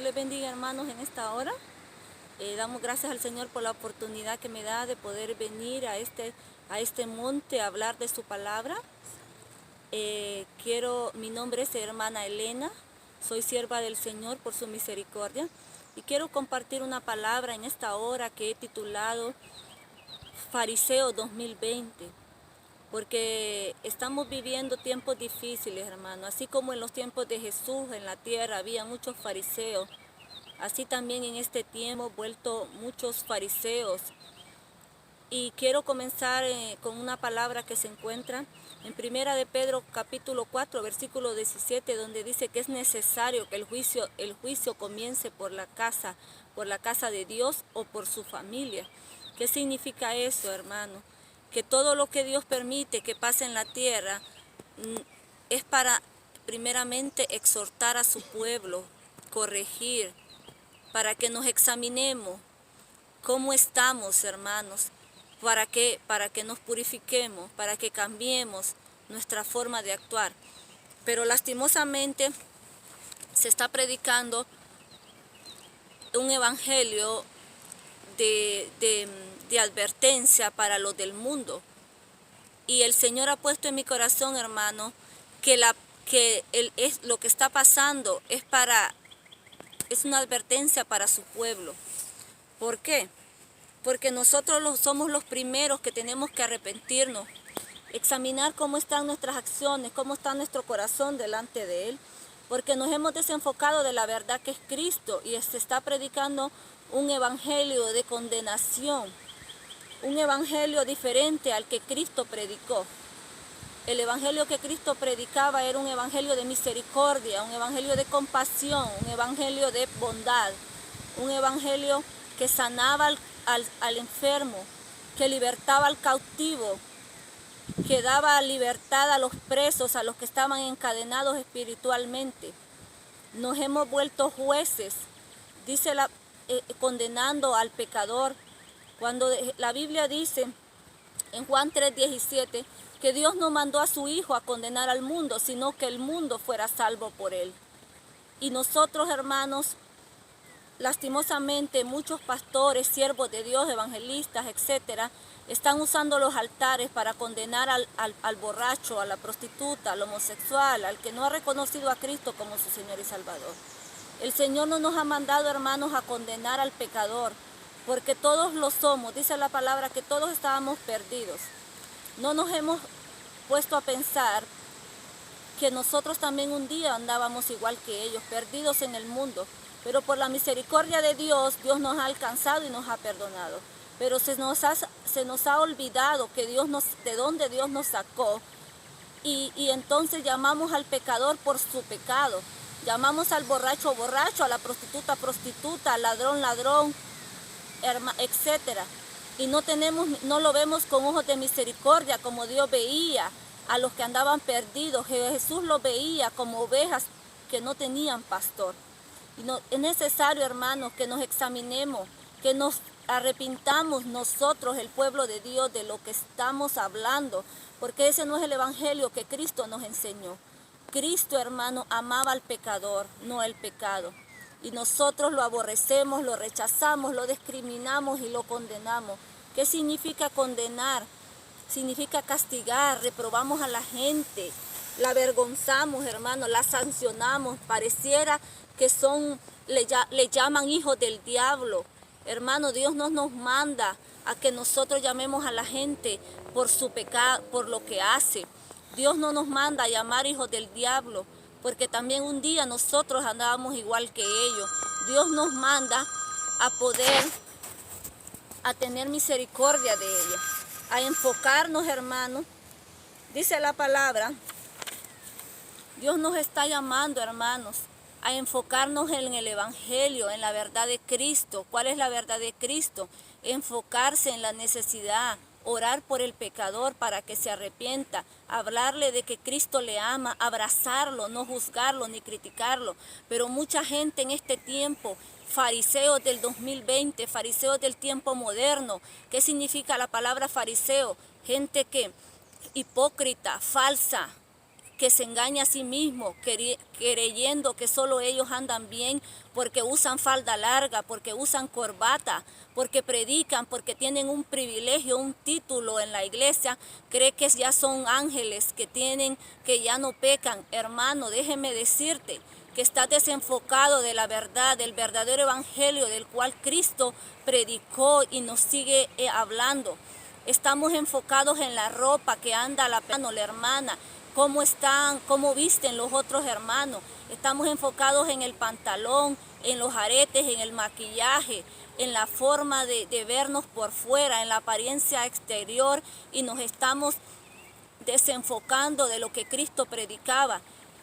les bendiga, hermanos, en esta hora. Damos gracias al Señor por la oportunidad que me da de poder venir a este monte a hablar de su palabra. Mi nombre es hermana Elena, soy sierva del Señor por su misericordia y quiero compartir una palabra en esta hora que he titulado Fariseo 2020. Porque estamos viviendo tiempos difíciles, hermano. Así como en los tiempos de Jesús en la tierra había muchos fariseos, así también en este tiempo han vuelto muchos fariseos. Y quiero comenzar con una palabra que se encuentra en Primera de Pedro capítulo 4, versículo 17, donde dice que es necesario que el juicio comience por la casa de Dios o por su familia. ¿Qué significa eso, hermano? Que todo lo que Dios permite que pase en la tierra es para primeramente exhortar a su pueblo, corregir, para que nos examinemos cómo estamos, hermanos, para que nos purifiquemos, para que cambiemos nuestra forma de actuar. Pero lastimosamente se está predicando un evangelio de advertencia para los del mundo. Y el Señor ha puesto en mi corazón, hermano, que lo que está pasando es una advertencia para su pueblo. ¿Por qué? Porque nosotros somos los primeros que tenemos que arrepentirnos, examinar cómo están nuestras acciones, cómo está nuestro corazón delante de Él, porque nos hemos desenfocado de la verdad que es Cristo y se está predicando un evangelio de condenación, un evangelio diferente al que Cristo predicó. El evangelio que Cristo predicaba era un evangelio de misericordia, un evangelio de compasión, un evangelio de bondad, un evangelio que sanaba al enfermo, que libertaba al cautivo, que daba libertad a los presos, a los que estaban encadenados espiritualmente. Nos hemos vuelto jueces, dice condenando al pecador, cuando la Biblia dice en Juan 3:17 que Dios no mandó a su Hijo a condenar al mundo, sino que el mundo fuera salvo por él. Y nosotros, hermanos, lastimosamente muchos pastores, siervos de Dios, evangelistas, etcétera, están usando los altares para condenar al borracho, a la prostituta, al homosexual, al que no ha reconocido a Cristo como su Señor y Salvador. El Señor no nos ha mandado, hermanos, a condenar al pecador, porque todos lo somos. Dice la palabra que todos estábamos perdidos. No nos hemos puesto a pensar que nosotros también un día andábamos igual que ellos, perdidos en el mundo. Pero por la misericordia de Dios, Dios nos ha alcanzado y nos ha perdonado. Pero se nos ha olvidado que de dónde Dios nos sacó. Y entonces llamamos al pecador por su pecado. Llamamos al borracho, borracho, a la prostituta, prostituta, al ladrón, ladrón, etcétera. Y no lo vemos con ojos de misericordia como Dios veía a los que andaban perdidos. Jesús los veía como ovejas que no tenían pastor. Es necesario, hermanos, que nos examinemos, que nos arrepintamos nosotros, el pueblo de Dios, de lo que estamos hablando, porque ese no es el evangelio que Cristo nos enseñó. Cristo, hermano, amaba al pecador, no el pecado. Y nosotros lo aborrecemos, lo rechazamos, lo discriminamos y lo condenamos. ¿Qué significa condenar? Significa castigar, reprobamos a la gente, la avergonzamos, hermano, la sancionamos, pareciera que le llaman hijos del diablo. Hermano, Dios no nos manda a que nosotros llamemos a la gente por su pecado, por lo que hace. Dios no nos manda a llamar hijos del diablo, porque también un día nosotros andábamos igual que ellos. Dios nos manda a tener misericordia de ellos, a enfocarnos, hermanos. Dice la palabra, Dios nos está llamando, hermanos, a enfocarnos en el evangelio, en la verdad de Cristo. ¿Cuál es la verdad de Cristo? Enfocarse en la necesidad, orar por el pecador para que se arrepienta, hablarle de que Cristo le ama, abrazarlo, no juzgarlo ni criticarlo. Pero mucha gente en este tiempo, fariseos del 2020, fariseos del tiempo moderno. ¿Qué significa la palabra fariseo? Gente que hipócrita, falsa, que se engaña a sí mismo, creyendo que solo ellos andan bien porque usan falda larga, porque usan corbata, porque predican, porque tienen un privilegio, un título en la iglesia, cree que ya son ángeles, que ya no pecan. Hermano, déjeme decirte que estás desenfocado de la verdad, del verdadero evangelio del cual Cristo predicó y nos sigue hablando. Estamos enfocados en la ropa que anda la hermana, cómo están, cómo visten los otros hermanos. Estamos enfocados en el pantalón, en los aretes, en el maquillaje, en la forma de vernos por fuera, en la apariencia exterior, y nos estamos desenfocando de lo que Cristo predicaba.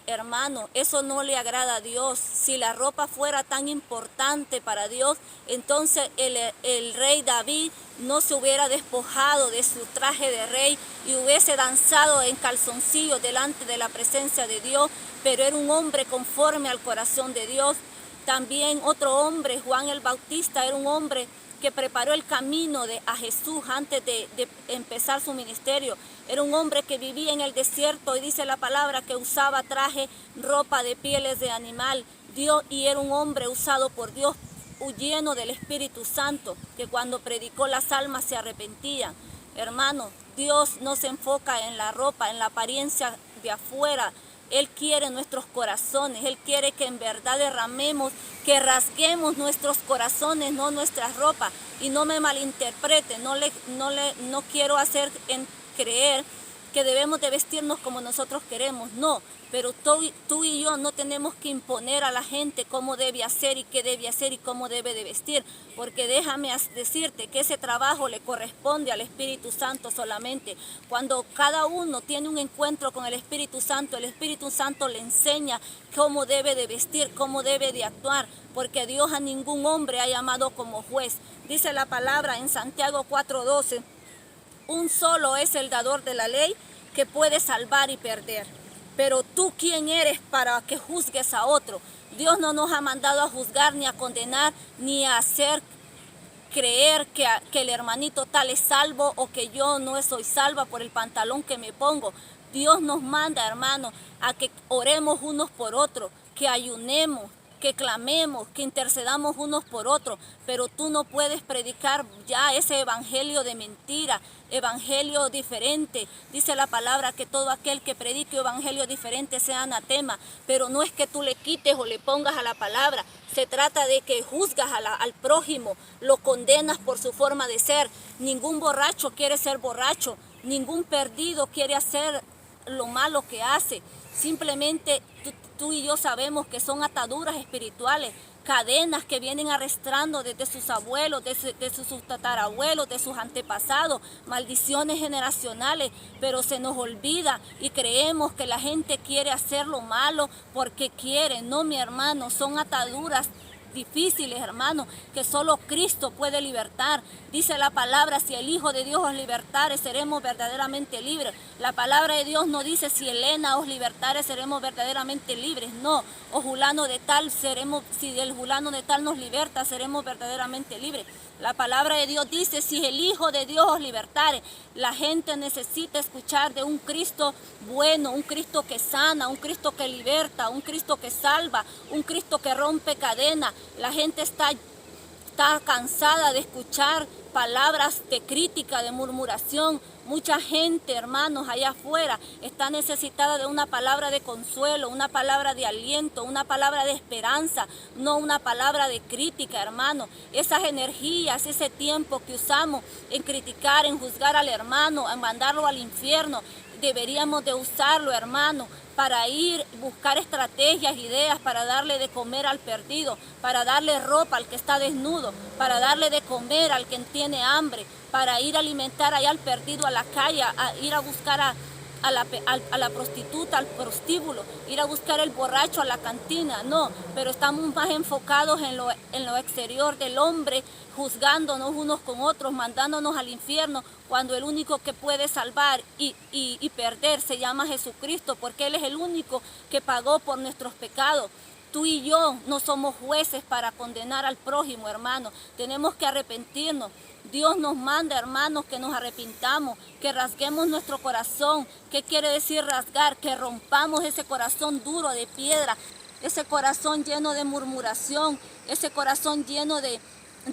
Hermano, eso no le agrada a Dios. Si la ropa fuera tan importante para Dios, entonces el rey David no se hubiera despojado de su traje de rey y hubiese danzado en calzoncillos delante de la presencia de Dios, pero era un hombre conforme al corazón de Dios. También otro hombre, Juan el Bautista, era un hombre que preparó el camino a Jesús antes de empezar su ministerio. Era un hombre que vivía en el desierto y dice la palabra que usaba traje, ropa de pieles de animal. Y era un hombre usado por Dios, lleno del Espíritu Santo, que cuando predicó las almas se arrepentían. Hermano, Dios no se enfoca en la ropa, en la apariencia de afuera. Él quiere nuestros corazones, Él quiere que en verdad derramemos, que rasguemos nuestros corazones, no nuestras ropas. Y no me malinterprete, no quiero hacer creer que debemos de vestirnos como nosotros queremos, no. Pero tú y yo no tenemos que imponer a la gente cómo debe hacer y qué debe hacer y cómo debe de vestir, porque déjame decirte que ese trabajo le corresponde al Espíritu Santo solamente. Cuando cada uno tiene un encuentro con el Espíritu Santo le enseña cómo debe de vestir, cómo debe de actuar, porque Dios a ningún hombre ha llamado como juez. Dice la palabra en Santiago 4:12, un solo es el dador de la ley que puede salvar y perder. Pero tú, ¿quién eres para que juzgues a otro? Dios no nos ha mandado a juzgar, ni a condenar, ni a hacer creer que el hermanito tal es salvo o que yo no soy salva por el pantalón que me pongo. Dios nos manda, hermano, a que oremos unos por otros, que ayunemos, que clamemos, que intercedamos unos por otros, pero tú no puedes predicar ya ese evangelio de mentira, evangelio diferente. Dice la palabra que todo aquel que predique evangelio diferente sea anatema, pero no es que tú le quites o le pongas a la palabra, se trata de que juzgas al prójimo, lo condenas por su forma de ser. Ningún borracho quiere ser borracho, ningún perdido quiere hacer lo malo que hace. Simplemente tú y yo sabemos que son ataduras espirituales, cadenas que vienen arrastrando desde sus abuelos, de sus tatarabuelos, de sus antepasados, maldiciones generacionales, pero se nos olvida y creemos que la gente quiere hacer lo malo porque quiere. No, mi hermano, son ataduras difíciles, hermano, que solo Cristo puede libertar. Dice la palabra, si el Hijo de Dios os libertare, seremos verdaderamente libres. La palabra de Dios no dice si Elena os libertare, seremos verdaderamente libres. No, o fulano de tal, si el fulano de tal nos liberta, seremos verdaderamente libres. La palabra de Dios dice, si el Hijo de Dios os libertare. La gente necesita escuchar de un Cristo bueno, un Cristo que sana, un Cristo que liberta, un Cristo que salva, un Cristo que rompe cadenas. La gente está cansada de escuchar palabras de crítica, de murmuración. Mucha gente, hermanos, allá afuera está necesitada de una palabra de consuelo, una palabra de aliento, una palabra de esperanza, no una palabra de crítica, hermano. Esas energías, ese tiempo que usamos en criticar, en juzgar al hermano, en mandarlo al infierno, deberíamos de usarlo, hermano, para buscar estrategias, ideas, para darle de comer al perdido, para darle ropa al que está desnudo, para darle de comer al que tiene hambre, para ir a alimentar allá al perdido a la calle, a ir a buscar a la prostituta, al prostíbulo, ir a buscar el borracho a la cantina. No, pero estamos más enfocados en lo exterior del hombre, juzgándonos unos con otros, mandándonos al infierno, cuando el único que puede salvar y perder se llama Jesucristo, porque Él es el único que pagó por nuestros pecados. Tú y yo no somos jueces para condenar al prójimo, hermano. Tenemos que arrepentirnos. Dios nos manda, hermanos, que nos arrepintamos, que rasguemos nuestro corazón. ¿Qué quiere decir rasgar? Que rompamos ese corazón duro de piedra, ese corazón lleno de murmuración, ese corazón lleno de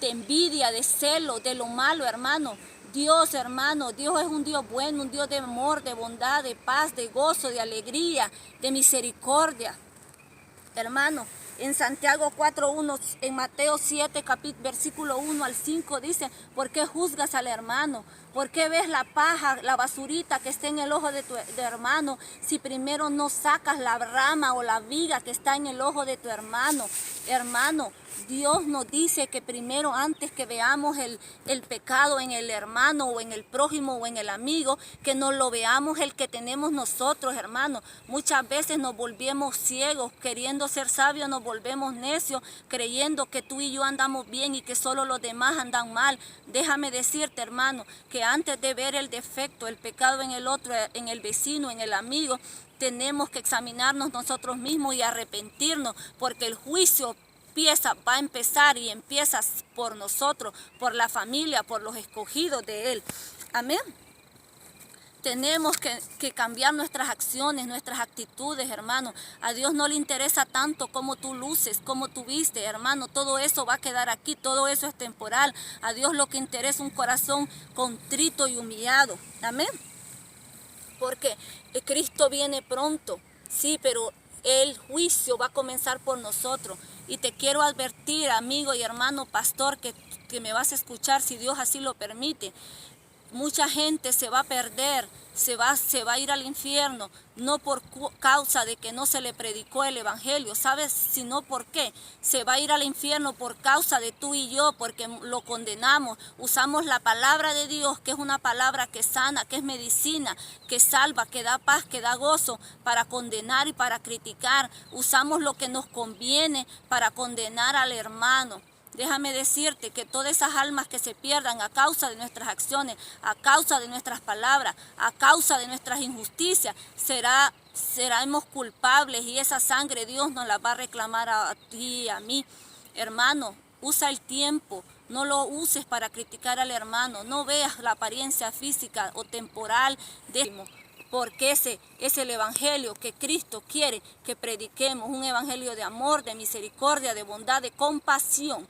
envidia, de celo, de lo malo, hermano. Dios, hermano, Dios es un Dios bueno, un Dios de amor, de bondad, de paz, de gozo, de alegría, de misericordia. Hermano, en Santiago 4:1, en Mateo 7, versículo 1 al 5 dice: ¿por qué juzgas al hermano? ¿Por qué ves la paja, la basurita que está en el ojo de tu hermano, si primero no sacas la rama o la viga que está en el ojo de tu hermano? Hermano, Dios nos dice que primero, antes que veamos el pecado en el hermano o en el prójimo o en el amigo, que no lo veamos el que tenemos nosotros, hermano. Muchas veces nos volvemos ciegos, queriendo ser sabios, nos volvemos necios, creyendo que tú y yo andamos bien y que solo los demás andan mal. Déjame decirte, hermano, que antes de ver el defecto, el pecado en el otro, en el vecino, en el amigo, tenemos que examinarnos nosotros mismos y arrepentirnos, porque el juicio va a empezar y empieza por nosotros, por la familia, por los escogidos de Él. Amén. Tenemos que cambiar nuestras acciones, nuestras actitudes, hermano. A Dios no le interesa tanto cómo tú luces, cómo tú vistes, hermano. Todo eso va a quedar aquí, todo eso es temporal. A Dios lo que interesa es un corazón contrito y humillado. Amén. Porque Cristo viene pronto, sí, pero el juicio va a comenzar por nosotros. Y te quiero advertir, amigo y hermano pastor, que me vas a escuchar si Dios así lo permite. Mucha gente se va a perder, se va a ir al infierno, no por causa de que no se le predicó el evangelio, ¿sabes? Sino por qué. Se va a ir al infierno por causa de tú y yo, porque lo condenamos. Usamos la palabra de Dios, que es una palabra que sana, que es medicina, que salva, que da paz, que da gozo, para condenar y para criticar. Usamos lo que nos conviene para condenar al hermano. Déjame decirte que todas esas almas que se pierdan a causa de nuestras acciones, a causa de nuestras palabras, a causa de nuestras injusticias, seremos culpables, y esa sangre Dios nos la va a reclamar a ti y a mí. Hermano, usa el tiempo, no lo uses para criticar al hermano, no veas la apariencia física o temporal de porque ese es el evangelio que Cristo quiere que prediquemos, un evangelio de amor, de misericordia, de bondad, de compasión.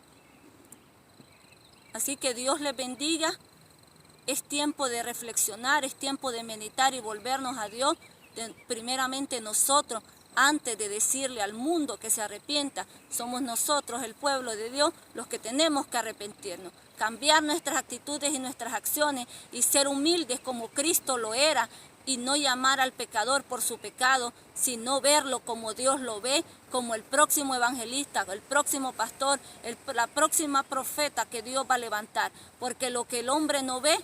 Así que Dios les bendiga. Es tiempo de reflexionar, es tiempo de meditar y volvernos a Dios. Primeramente nosotros, antes de decirle al mundo que se arrepienta, somos nosotros, el pueblo de Dios, los que tenemos que arrepentirnos. Cambiar nuestras actitudes y nuestras acciones y ser humildes como Cristo lo era, y no llamar al pecador por su pecado, sino verlo como Dios lo ve, como el próximo evangelista, el próximo pastor, la próxima profeta que Dios va a levantar. Porque lo que el hombre no ve,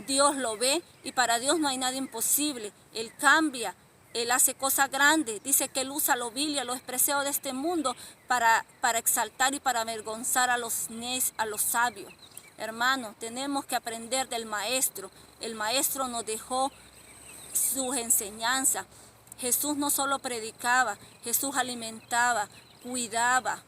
Dios lo ve, y para Dios no hay nada imposible. Él cambia, Él hace cosas grandes. Dice que Él usa lo vil y a lo despreciado de este mundo para exaltar y para avergonzar a los sabios. Hermanos, tenemos que aprender del Maestro. El Maestro nos dejó sus enseñanzas. Jesús no solo predicaba, Jesús alimentaba, cuidaba,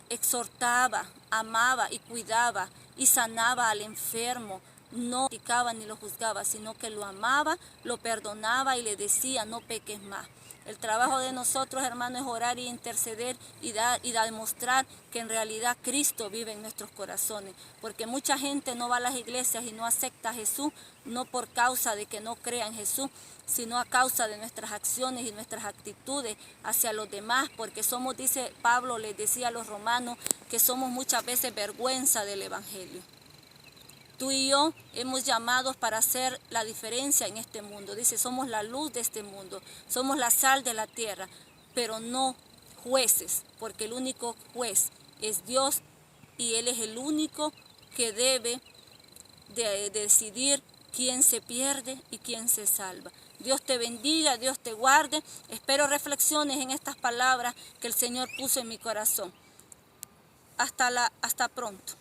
exhortaba, amaba y cuidaba y sanaba al enfermo. No criticaba ni lo juzgaba, sino que lo amaba, lo perdonaba y le decía: no peques más. El trabajo de nosotros, hermanos, es orar y interceder y demostrar que en realidad Cristo vive en nuestros corazones. Porque mucha gente no va a las iglesias y no acepta a Jesús, no por causa de que no crea en Jesús, sino a causa de nuestras acciones y nuestras actitudes hacia los demás. Porque somos, dice Pablo, les decía a los romanos, que somos muchas veces vergüenza del evangelio. Tú y yo hemos llamados para hacer la diferencia en este mundo. Dice, somos la luz de este mundo, somos la sal de la tierra, pero no jueces, porque el único juez es Dios, y Él es el único que debe de decidir quién se pierde y quién se salva. Dios te bendiga, Dios te guarde. Espero reflexiones en estas palabras que el Señor puso en mi corazón. Hasta pronto.